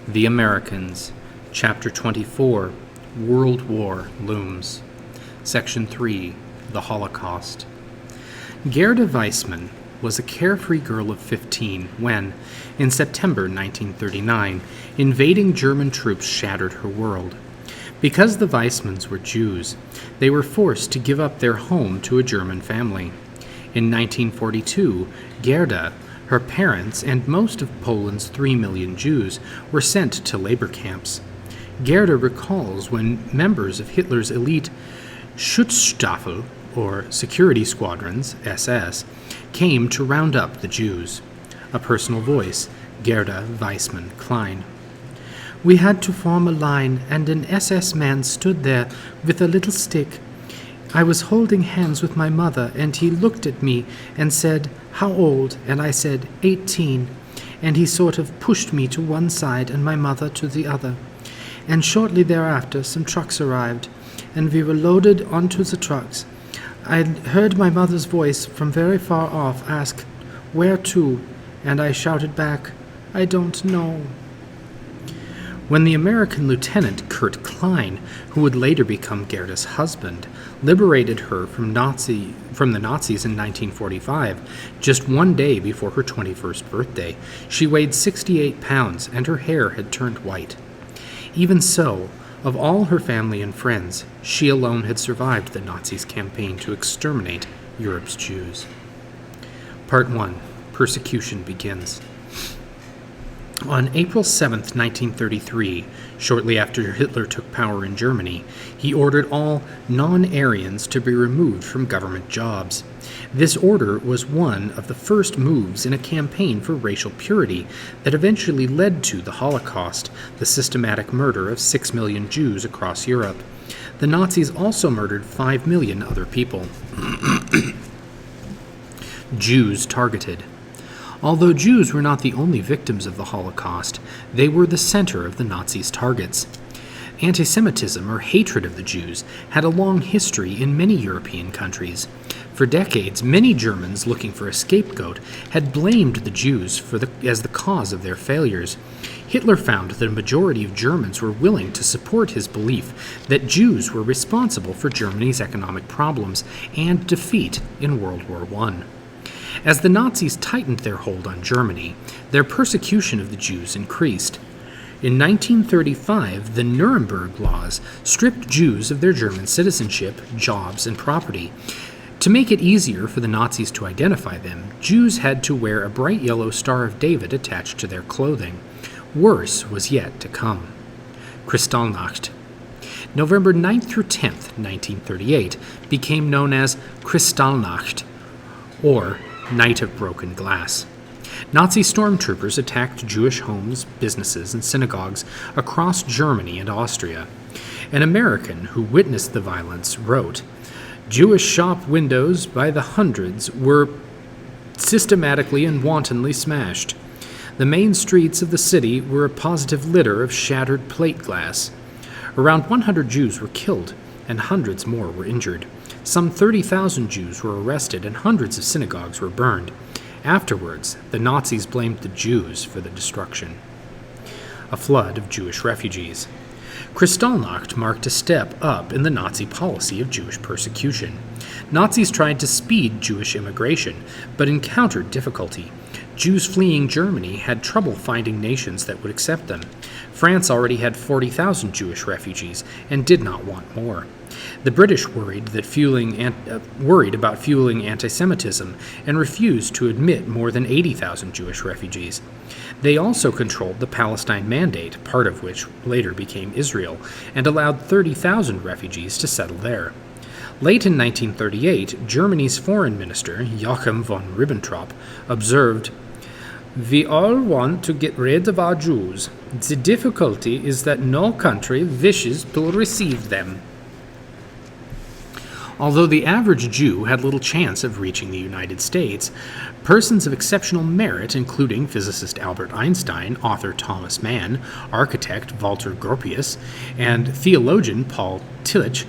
The Americans, Chapter 24, World War Looms. Section 3, The Holocaust. Gerda Weissmann was a carefree girl of 15 when, in September 1939, invading German troops shattered her world. Because the Weissmanns were Jews, they were forced to give up their home to a German family. In 1942, Gerda, her parents, and most of Poland's 3 million Jews were sent to labor camps. Gerda recalls when members of Hitler's elite Schutzstaffel, or security squadrons, SS, came to round up the Jews. A personal voice, Gerda Weissmann Klein. "We had to form a line, and an SS man stood there with a little stick. I was holding hands with my mother, and he looked at me and said, 'How old?' And I said, 18. And he sort of pushed me to one side and my mother to the other. And shortly thereafter some trucks arrived, and we were loaded onto the trucks. I heard my mother's voice from very far off ask, 'Where to?' And I shouted back, 'I don't know.'" When the American Lieutenant Kurt Klein, who would later become Gerda's husband, liberated her from the Nazis in 1945, just one day before her 21st birthday, she weighed 68 pounds and her hair had turned white. Even so, of all her family and friends, she alone had survived the Nazis' campaign to exterminate Europe's Jews. Part 1. Persecution begins. On April 7, 1933, shortly after Hitler took power in Germany, he ordered all non-Aryans to be removed from government jobs. This order was one of the first moves in a campaign for racial purity that eventually led to the Holocaust, the systematic murder of 6 million Jews across Europe. The Nazis also murdered 5 million other people. Jews targeted. Although Jews were not the only victims of the Holocaust, they were the center of the Nazis' targets. Anti-Semitism, or hatred of the Jews, had a long history in many European countries. For decades, many Germans looking for a scapegoat had blamed the Jews as the cause of their failures. Hitler found that a majority of Germans were willing to support his belief that Jews were responsible for Germany's economic problems and defeat in World War I. As the Nazis tightened their hold on Germany, their persecution of the Jews increased. In 1935, the Nuremberg Laws stripped Jews of their German citizenship, jobs, and property. To make it easier for the Nazis to identify them, Jews had to wear a bright yellow Star of David attached to their clothing. Worse was yet to come. Kristallnacht. November 9th through 10th, 1938, became known as Kristallnacht, or Night of Broken Glass. Nazi stormtroopers attacked Jewish homes, businesses, and synagogues across Germany and Austria. An American who witnessed the violence wrote, "Jewish shop windows by the hundreds were systematically and wantonly smashed. The main streets of the city were a positive litter of shattered plate glass. Around 100 Jews were killed, and hundreds more were injured. Some 30,000 Jews were arrested and hundreds of synagogues were burned. Afterwards, the Nazis blamed the Jews for the destruction." A flood of Jewish refugees. Kristallnacht marked a step up in the Nazi policy of Jewish persecution. Nazis tried to speed Jewish immigration, but encountered difficulty. Jews fleeing Germany had trouble finding nations that would accept them. France already had 40,000 Jewish refugees and did not want more. The British worried about fueling anti-Semitism and refused to admit more than 80,000 Jewish refugees. They also controlled the Palestine Mandate, part of which later became Israel, and allowed 30,000 refugees to settle there. Late in 1938, Germany's foreign minister, Joachim von Ribbentrop, observed, "We all want to get rid of our Jews. The difficulty is that no country wishes to receive them." Although the average Jew had little chance of reaching the United States, persons of exceptional merit, including physicist Albert Einstein, author Thomas Mann, architect Walter Gropius, and theologian Paul Tillich,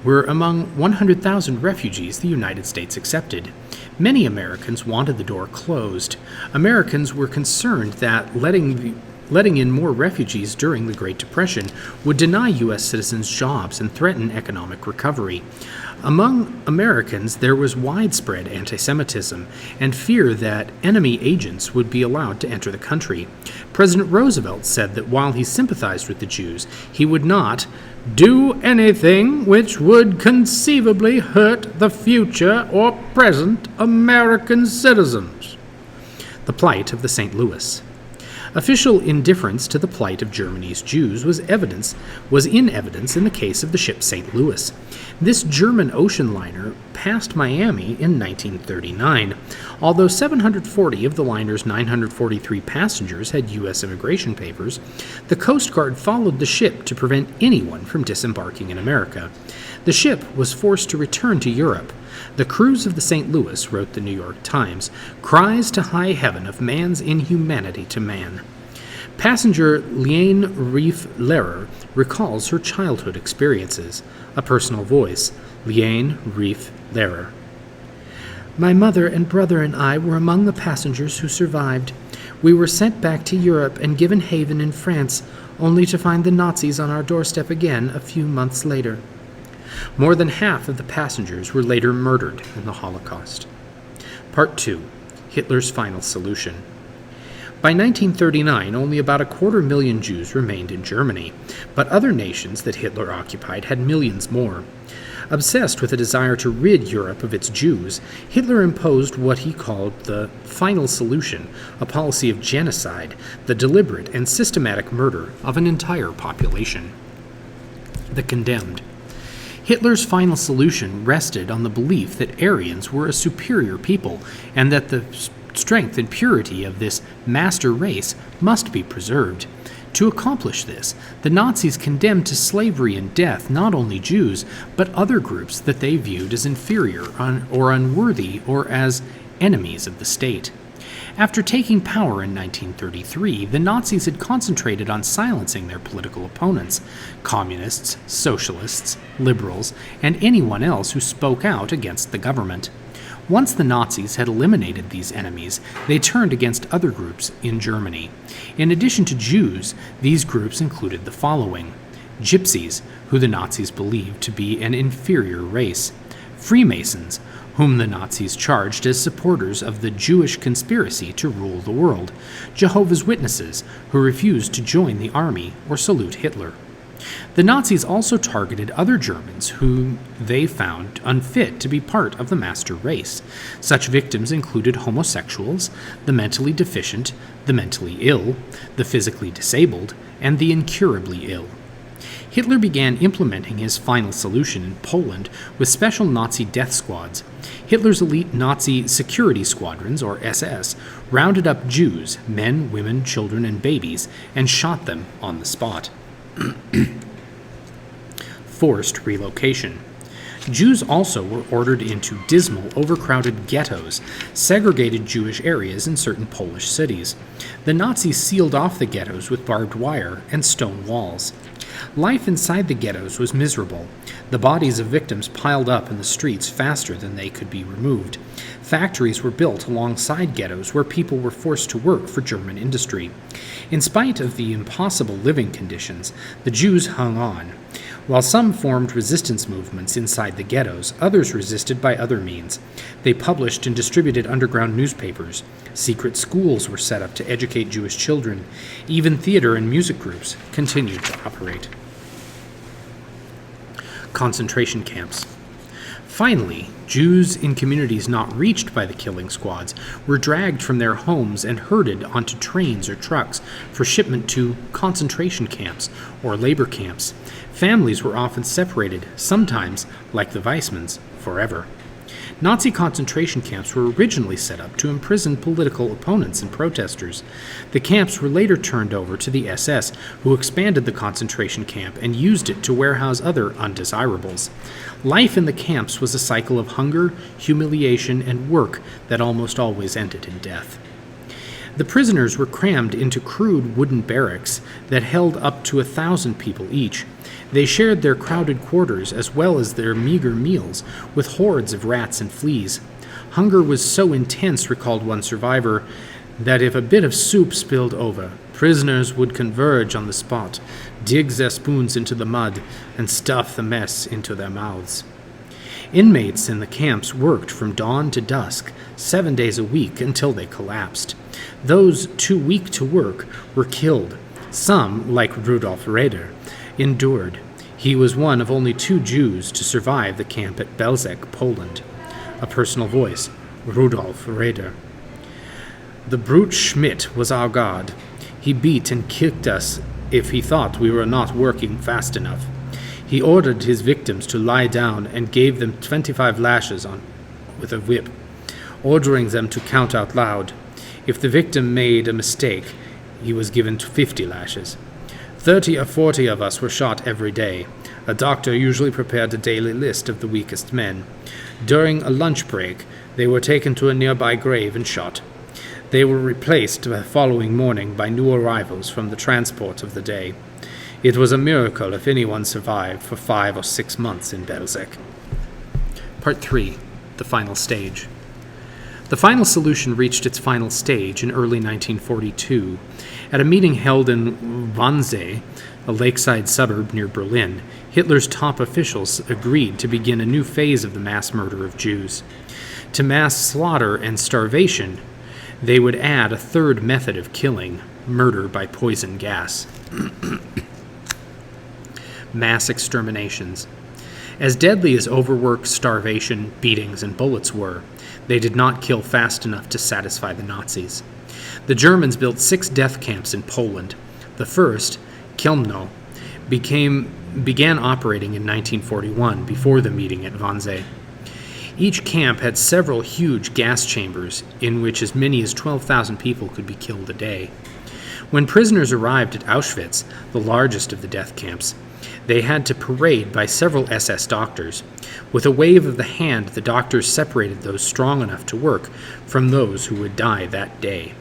were among 100,000 refugees the United States accepted. Many Americans wanted the door closed. Americans were concerned that letting letting in more refugees during the Great Depression would deny U.S. citizens jobs and threaten economic recovery. Among Americans, there was widespread anti-Semitism and fear that enemy agents would be allowed to enter the country. President Roosevelt said that while he sympathized with the Jews, he would not do anything which would conceivably hurt the future or present American citizens. The plight of the St. Louis. Official indifference to the plight of Germany's Jews was in evidence in the case of the ship St. Louis. This German ocean liner passed Miami in 1939. Although 740 of the liner's 943 passengers had U.S. immigration papers, the Coast Guard followed the ship to prevent anyone from disembarking in America. The ship was forced to return to Europe. The crews of the St. Louis, wrote the New York Times, cries to high heaven of man's inhumanity to man. Passenger Liane Reef Lehrer recalls her childhood experiences. A personal voice, Liane Reef Lehrer. My mother and brother and I were among the passengers who survived. We were sent back to Europe and given haven in France, only to find the Nazis on our doorstep again a few months later. More than half of the passengers were later murdered in the Holocaust. Part 2. Hitler's Final Solution. By 1939, only about 250,000 Jews remained in Germany, but other nations that Hitler occupied had millions more. Obsessed with a desire to rid Europe of its Jews, Hitler imposed what he called the final solution, a policy of genocide, the deliberate and systematic murder of an entire population. The condemned. Hitler's final solution rested on the belief that Aryans were a superior people and that the strength and purity of this master race must be preserved. To accomplish this, the Nazis condemned to slavery and death not only Jews, but other groups that they viewed as inferior or unworthy or as enemies of the state. After taking power in 1933, the Nazis had concentrated on silencing their political opponents, communists, socialists, liberals, and anyone else who spoke out against the government. Once the Nazis had eliminated these enemies, they turned against other groups in Germany. In addition to Jews, these groups included the following: Gypsies, who the Nazis believed to be an inferior race; Freemasons, whom the Nazis charged as supporters of the Jewish conspiracy to rule the world; Jehovah's Witnesses, who refused to join the army or salute Hitler. The Nazis also targeted other Germans whom they found unfit to be part of the master race. Such victims included homosexuals, the mentally deficient, the mentally ill, the physically disabled, and the incurably ill. Hitler began implementing his final solution in Poland with special Nazi death squads. Hitler's elite Nazi security squadrons, or SS, rounded up Jews, men, women, children, and babies, and shot them on the spot. Forced relocation. Jews also were ordered into dismal, overcrowded ghettos, segregated Jewish areas in certain Polish cities. The Nazis sealed off the ghettos with barbed wire and stone walls. Life inside the ghettos was miserable. The bodies of victims piled up in the streets faster than they could be removed. Factories were built alongside ghettos where people were forced to work for German industry. In spite of the impossible living conditions, the Jews hung on. While some formed resistance movements inside the ghettos, others resisted by other means. They published and distributed underground newspapers. Secret schools were set up to educate Jewish children. Even theater and music groups continued to operate. Concentration camps. Finally, Jews in communities not reached by the killing squads were dragged from their homes and herded onto trains or trucks for shipment to concentration camps or labor camps. Families were often separated, sometimes, like the Weissmans, forever. Nazi concentration camps were originally set up to imprison political opponents and protesters. The camps were later turned over to the SS, who expanded the concentration camp and used it to warehouse other undesirables. Life in the camps was a cycle of hunger, humiliation, and work that almost always ended in death. The prisoners were crammed into crude wooden barracks that held up to 1,000 people each. They shared their crowded quarters as well as their meager meals with hordes of rats and fleas. Hunger was so intense, recalled one survivor, that if a bit of soup spilled over, prisoners would converge on the spot, dig their spoons into the mud, and stuff the mess into their mouths. Inmates in the camps worked from dawn to dusk, 7 days a week, until they collapsed. Those too weak to work were killed. Some, like Rudolf Raeder, endured. He was one of only 2 Jews to survive the camp at Belzec, Poland. A personal voice, Rudolf Raeder. The brute Schmidt was our god. He beat and kicked us if he thought we were not working fast enough. He ordered his victims to lie down and gave them 25 lashes with a whip, ordering them to count out loud. If the victim made a mistake, he was given 50 lashes. 30 or 40 of us were shot every day. A doctor usually prepared a daily list of the weakest men. During a lunch break, they were taken to a nearby grave and shot. They were replaced the following morning by new arrivals from the transport of the day. It was a miracle if anyone survived for 5 or 6 months in Belzec. Part 3. The Final Stage. The final solution reached its final stage in early 1942. At a meeting held in Wannsee, a lakeside suburb near Berlin, Hitler's top officials agreed to begin a new phase of the mass murder of Jews. To mass slaughter and starvation, they would add a third method of killing, murder by poison gas. Mass exterminations. As deadly as overwork, starvation, beatings, and bullets were, they did not kill fast enough to satisfy the Nazis. The Germans built 6 death camps in Poland. The first, Chelmno, began operating in 1941 before the meeting at Wannsee. Each camp had several huge gas chambers in which as many as 12,000 people could be killed a day. When prisoners arrived at Auschwitz, the largest of the death camps, they had to parade by several SS doctors. With a wave of the hand, the doctors separated those strong enough to work from those who would die that day.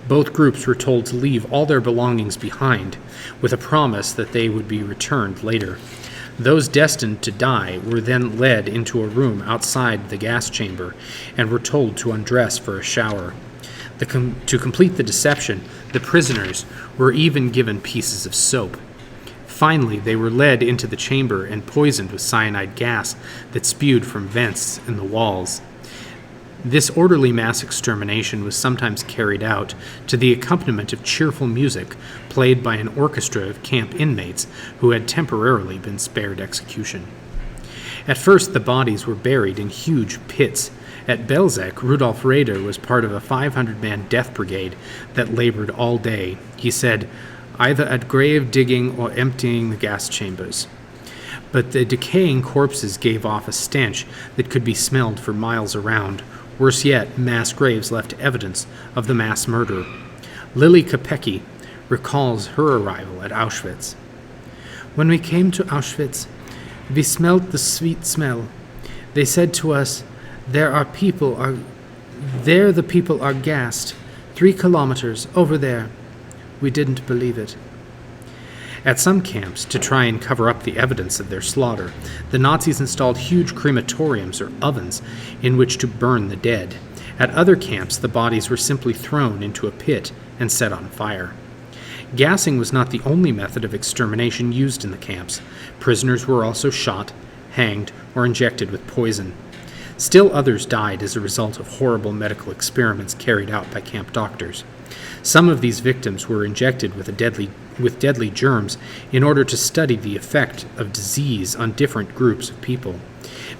Both groups were told to leave all their belongings behind, with a promise that they would be returned later. Those destined to die were then led into a room outside the gas chamber and were told to undress for a shower. To complete the deception, the prisoners were even given pieces of soap. Finally, they were led into the chamber and poisoned with cyanide gas that spewed from vents in the walls. This orderly mass extermination was sometimes carried out to the accompaniment of cheerful music played by an orchestra of camp inmates who had temporarily been spared execution. At first, the bodies were buried in huge pits. At Belzec, Rudolf Raeder was part of a 500-man death brigade that labored all day. He said, either at grave digging or emptying the gas chambers. But the decaying corpses gave off a stench that could be smelled for miles around. Worse yet, mass graves left evidence of the mass murder. Lily Kopecky recalls her arrival at Auschwitz. When we came to Auschwitz, we smelled the sweet smell. They said to us, there the people are gassed. 3 kilometers over there. We didn't believe it. At some camps, to try and cover up the evidence of their slaughter, the Nazis installed huge crematoriums or ovens in which to burn the dead. At other camps, the bodies were simply thrown into a pit and set on fire. Gassing was not the only method of extermination used in the camps. Prisoners were also shot, hanged, or injected with poison. Still others died as a result of horrible medical experiments carried out by camp doctors. Some of these victims were injected with deadly germs in order to study the effect of disease on different groups of people.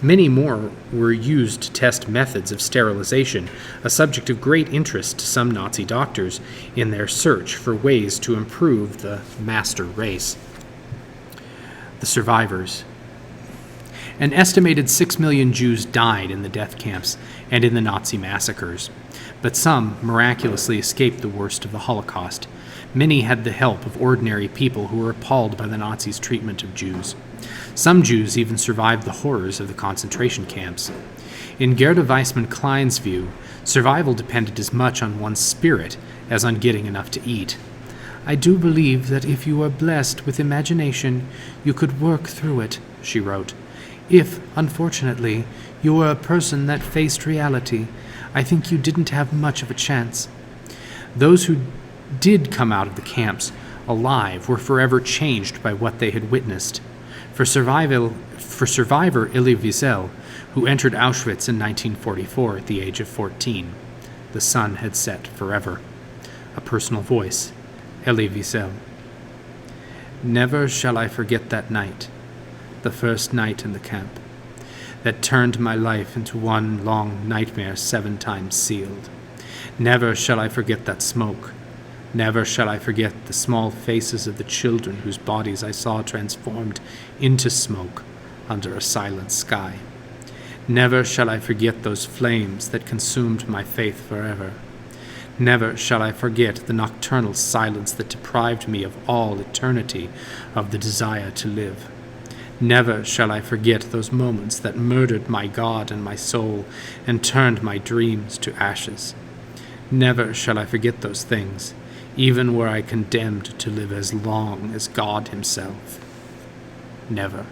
Many more were used to test methods of sterilization, a subject of great interest to some Nazi doctors in their search for ways to improve the master race. The survivors. An estimated 6 million Jews died in the death camps and in the Nazi massacres, but some miraculously escaped the worst of the Holocaust. Many had the help of ordinary people who were appalled by the Nazis' treatment of Jews. Some Jews even survived the horrors of the concentration camps. In Gerda Weissman-Klein's view, survival depended as much on one's spirit as on getting enough to eat. I do believe that if you were blessed with imagination, you could work through it, she wrote. If, unfortunately, you were a person that faced reality, I think you didn't have much of a chance. Those who did come out of the camps alive were forever changed by what they had witnessed. For survivor Elie Wiesel, who entered Auschwitz in 1944 at the age of 14, the sun had set forever. A personal voice, Elie Wiesel. Never shall I forget that night, the first night in the camp, that turned my life into one long nightmare 7 times sealed. Never shall I forget that smoke. Never shall I forget the small faces of the children whose bodies I saw transformed into smoke under a silent sky. Never shall I forget those flames that consumed my faith forever. Never shall I forget the nocturnal silence that deprived me of all eternity of the desire to live. Never shall I forget those moments that murdered my God and my soul and turned my dreams to ashes. Never shall I forget those things, even were I condemned to live as long as God himself. Never.